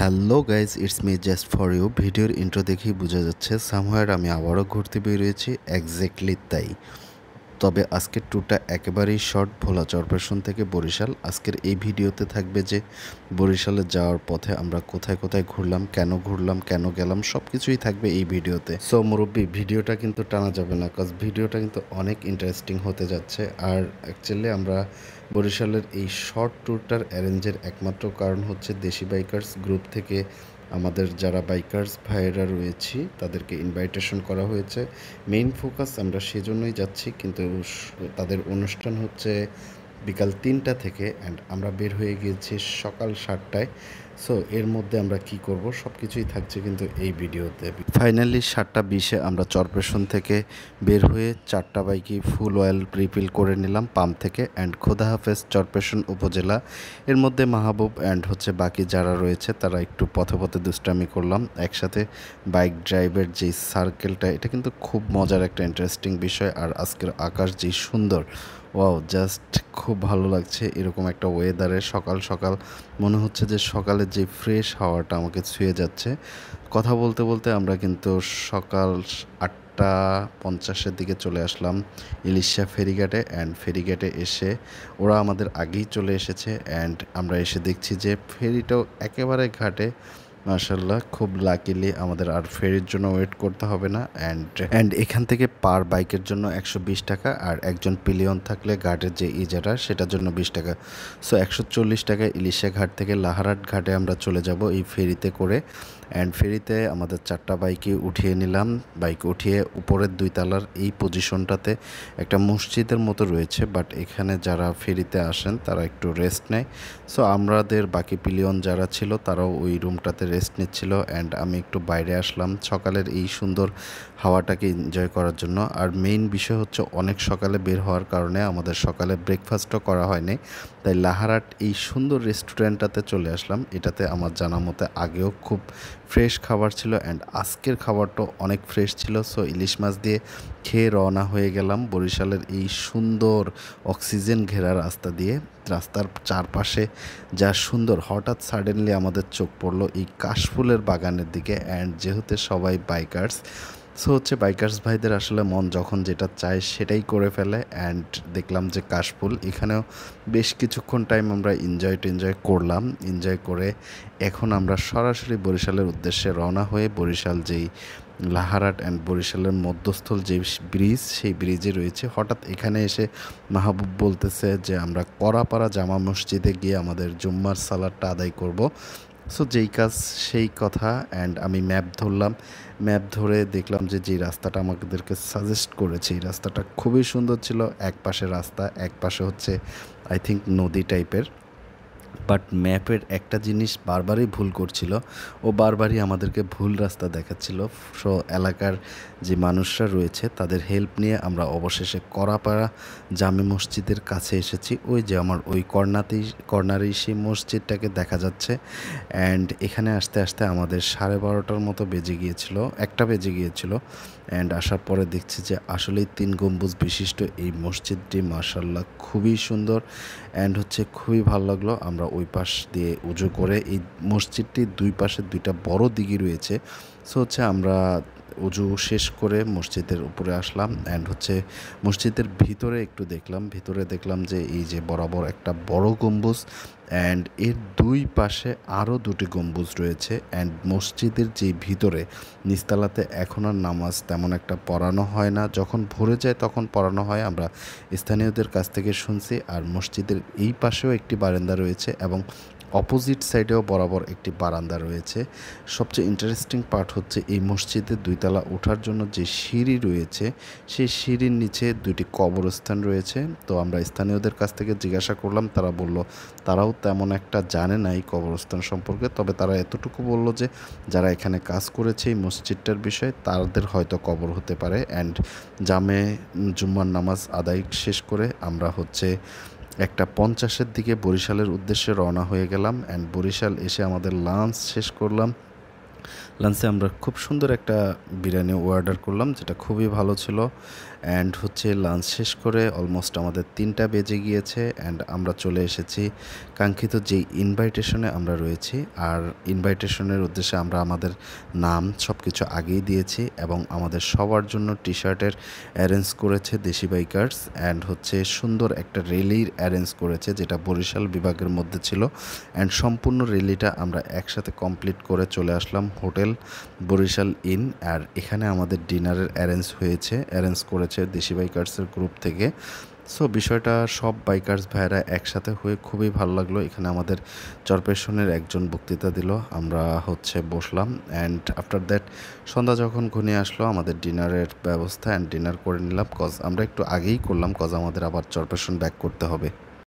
Hello guys, it's me just for you. ভিডিওর intro দেখেই বোঝা যাচ্ছে সামহার আমি আবারও ঘুরতে বেরিয়েছি, এক্স্যাক্টলি তাই। তবে আজকের ট্যুরটা একেবারেই শর্ট, ভোলা চরপেশন থেকে বরিশাল। আজকের এই ভিডিওতে থাকবে যে বরিশালে যাওয়ার পথে আমরা কোথায় কোথায় ঘুরলাম, কেন গেলাম, সব কিছুই থাকবে এই ভিডিওতে। সো মুরব্বী, ভিডিওটা কিন্তু টানা যাবে না, কজ ভিডিওটা কিন্তু অনেক ইন্টারেস্টিং হতে যাচ্ছে। আর অ্যাকচুয়ালি আমরা বরিশালের এই শর্ট ট্যুরটার অ্যারেঞ্জের একমাত্র কারণ হচ্ছে দেশি বাইকার্স গ্রুপ থেকে আমাদের যারা বাইকার্স ভাইয়েরা রয়েছি তাদেরকে ইনভাইটেশন করা হয়েছে। মেইন ফোকাস আমরা সেজন্যই যাচ্ছি, কিন্তু তাদের অনুষ্ঠান হচ্ছে বিকাল 3টা থেকে, অ্যান্ড আমরা বের হয়ে গিয়েছি সকাল 7টায়। সো এর মধ্যে আমরা কি করব সব কিছুই থাকছে কিন্তু এই ভিডিওতে। ফাইনালি 7টা 20-এ আমরা চরপেশন থেকে বের হয়ে 4টা বাইকই ফুল অয়েল রিফিল করে নিলাম পাম্প থেকে, অ্যান্ড খোদা হাফেজ চরপেশন উপজেলা। এর মধ্যে মাহবুব অ্যান্ড বাকি যারা রয়েছে তারা একটু পথে পথে দুষ্টামি করলাম একসাথে। বাইক ড্রাইভের যে সার্কেলটা, এটা কিন্তু খুব মজার একটা ইন্টারেস্টিং বিষয়। আর আজকের আকাশ যে সুন্দর, ওয়াও, জাস্ট খুব ভালো লাগছে এরকম একটা ওয়েদারে। সকাল সকাল মনে হচ্ছে যে সকালের যে ফ্রেশ হাওয়াটা আমাকে ছুঁয়ে যাচ্ছে। কথা বলতে বলতে আমরা কিন্তু সকাল 8টা 50-এর দিকে চলে আসলাম ইলিশা ফেরিঘাটে। অ্যান্ড ফেরিঘাটে এসে ওরা আমাদের আগেই চলে এসেছে, অ্যান্ড আমরা এসে দেখছি যে ফেরিটাও একেবারে ঘাটে। মাশাল্লাহ, খুব লাকিলি আমাদের আর ফেরির জন্য ওয়েট করতে হবে না। অ্যান্ড এখান থেকে পার বাইকের জন্য 120 টাকা, আর একজন পিলিয়ন থাকলে ঘাটের যে ইজারা সেটার জন্য 20 টাকা। সো 140 টাকায় ইলিশা ঘাট থেকে লাহারাট ঘাটে আমরা চলে যাব এই ফেরিতে করে। অ্যান্ড ফেরিতে আমাদের 4টা বাইকে উঠিয়ে নিলাম। বাইক উঠিয়ে উপরের 2 তলার এই পজিশনটাতে একটা মসজিদের মতো রয়েছে, বাট এখানে যারা ফেরিতে আসেন তারা একটু রেস্ট নেয়। সো আমাদের বাকি পিলিয়ন যারা ছিল তারাও ওই রুমটাতে রেস্ট নিচ্ছিল, অ্যান্ড আমি একটু বাইরে আসলাম সকালের এই সুন্দর হাওয়াটাকে এনজয় করার জন্য। আর মেইন বিষয় হচ্ছে অনেক সকালে বের হওয়ার কারণে আমাদের সকালে ব্রেকফাস্টও করা হয়নি, তাই লাহারাট এই সুন্দর রেস্টুরেন্টটাতে চলে আসলাম। এটাতে আমার জানা মতে আগেও খুব ফ্রেশ খাবার ছিল, অ্যান্ড আজকের খাবারটাও অনেক ফ্রেশ ছিল। সো ইলিশ মাছ দিয়ে খেয়ে রওনা হয়ে গেলাম বরিশালের এই সুন্দর অক্সিজেন ঘেরা রাস্তা দিয়ে। রাস্তার চারপাশে যা সুন্দর, হঠাৎ সাডেনলি আমাদের চোখ পড়লো এই কাশফুলের বাগানের দিকে। অ্যান্ড যেহেতু সবাই বাইকার্স, সো বাইকার্স ভাইদের আসলে মন যখন যেটা চায় সেটাই করে ফেলে। অ্যান্ড দেখলাম যে কাশফুল, এখানেও বেশ কিছুক্ষণ টাইম আমরা এনজয় করলাম। এনজয় করে এখন আমরা সরাসরি বরিশালের উদ্দেশ্যে রওনা হয়ে বরিশাল যেই লাহারাট অ্যান্ড বরিশালের মধ্যস্থল যে ব্রিজ, সেই ব্রিজে রয়েছে। হঠাৎ এখানে এসে মাহবুব বলতেছে যে আমরা করাপাড়া জামা মসজিদে গিয়ে আমাদের জুম্মার সালাদটা আদায় করব। সো যেই কাজ সেই কথা। অ্যান্ড আমি ম্যাপ ধরলাম, ম্যাপ ধরে দেখলাম যে যেই রাস্তাটা আমাদেরকে সাজেস্ট করেছে এই রাস্তাটা খুবই সুন্দর ছিল। এক পাশে রাস্তা, এক পাশে আই থিঙ্ক নদী টাইপের। বাট ম্যাপের একটা জিনিস বারবারই ভুল করছিল, ও বারবারই আমাদেরকে ভুল রাস্তা দেখাচ্ছিল। সো এলাকার যে মানুষরা রয়েছে তাদের হেল্প নিয়ে আমরা অবশেষে করাপাড়া জামে মসজিদের কাছে এসেছি। ওই যে আমার ওই কর্নারেই সেই মসজিদটাকে দেখা যাচ্ছে। অ্যান্ড এখানে আসতে আসতে আমাদের 12:30টার মতো বেজে গিয়েছিল, 1টা বেজে গিয়েছিল। অ্যান্ড আসার পরে দেখছি যে আসলেই 3 গম্বুজ বিশিষ্ট এই মসজিদটি মাশাআল্লাহ খুবই সুন্দর, অ্যান্ড খুবই ভালো লাগলো। আমরা ওই পাশ দিয়ে উজু করে, এই মসজিদটির দুই পাশে 2টা বড় দিঘি রয়েছে। সো আমরা উজু শেষ করে মসজিদের উপরে আসলাম, অ্যান্ড মসজিদের ভিতরে একটু দেখলাম। ভিতরে দেখলাম যে এই যে বরাবর একটা বড় গম্বুজ, অ্যান্ড এর দুই পাশে আরও 2টি গম্বুজ রয়েছে। অ্যান্ড মসজিদের যে ভিতরে নিচতলাতে এখন আর নামাজ তেমন একটা পড়ানো হয় না, যখন ভরে যায় তখন পড়ানো হয়, আমরা স্থানীয়দের কাছ থেকে শুনছি। আর মসজিদের এই পাশেও একটি বারান্দা রয়েছে, এবং অপোজিট সাইডেও বরাবর একটি বারান্দা রয়েছে। সবচেয়ে ইন্টারেস্টিং পার্ট হচ্ছে এই মসজিদের 2 তলা ওঠার জন্য যে সিঁড়ি রয়েছে, সেই সিঁড়ির নিচে 2টি কবরস্থান রয়েছে। তো আমরা স্থানীয়দের কাছ থেকে জিজ্ঞাসা করলাম, তারা বলল তারাও তেমন একটা জানে না এই কবরস্থান সম্পর্কে, তবে তারা এতটুকু বলল যে যারা এখানে কাজ করেছে এই মসজিদটার বিষয়ে তাদের হয়তো কবর হতে পারে। অ্যান্ড জামে জুম্মার নামাজ আদায় শেষ করে আমরা 1টা 50-এর দিকে বরিশালের উদ্দেশ্যে রওনা হয়ে গেলাম। অ্যান্ড বরিশাল এসে আমাদের লাঞ্চ শেষ করলাম। লাঞ্চে আমরা খুব সুন্দর একটা বিরিয়ানি অর্ডার করলাম, যেটা খুবই ভালো ছিল। অ্যান্ড হচ্ছে লাঞ্চ শেষ করে অলমোস্ট আমাদের 3টা বেজে গিয়েছে অ্যান্ড আমরা চলে এসেছি কাঙ্ক্ষিত যেই ইনভাইটেশনে আমরা রয়েছি। আর ইনভাইটেশনের উদ্দেশ্যে আমরা আমাদের নাম সব কিছু আগেই দিয়েছি এবং আমাদের সবার জন্য টি শার্টের অ্যারেঞ্জ করেছে দেশি বাইকার্স, অ্যান্ড হচ্ছে সুন্দর একটা র্যালির অ্যারেঞ্জ করেছে, যেটা বরিশাল বিভাগের মধ্যে ছিল। অ্যান্ড সম্পূর্ণ র্যালিটা আমরা একসাথে কমপ্লিট করে চলে আসলাম হোটেল বরিশাল ইন। আর এখানে আমাদের ডিনারের অ্যারেঞ্জ করেছে দেশি বাইকার্সের গ্রুপ থেকে। সো বিষয়টা সব বাইকার্স ভাইয়েরা একসাথে হয়ে খুবই ভালো লাগলো। এখানে আমাদের চরপেশনের একজন বক্তৃতা দিল, আমরা হচ্ছে বসলাম। অ্যান্ড আফটার দ্যাট সন্ধ্যা যখন ঘনিয়ে আসলো আমাদের ডিনারের ব্যবস্থা অ্যান্ড ডিনার করে নিলাম, কজ আমরা একটু আগেই করলাম, কজ আমাদের আবার চরপেশন ব্যাক করতে হবে।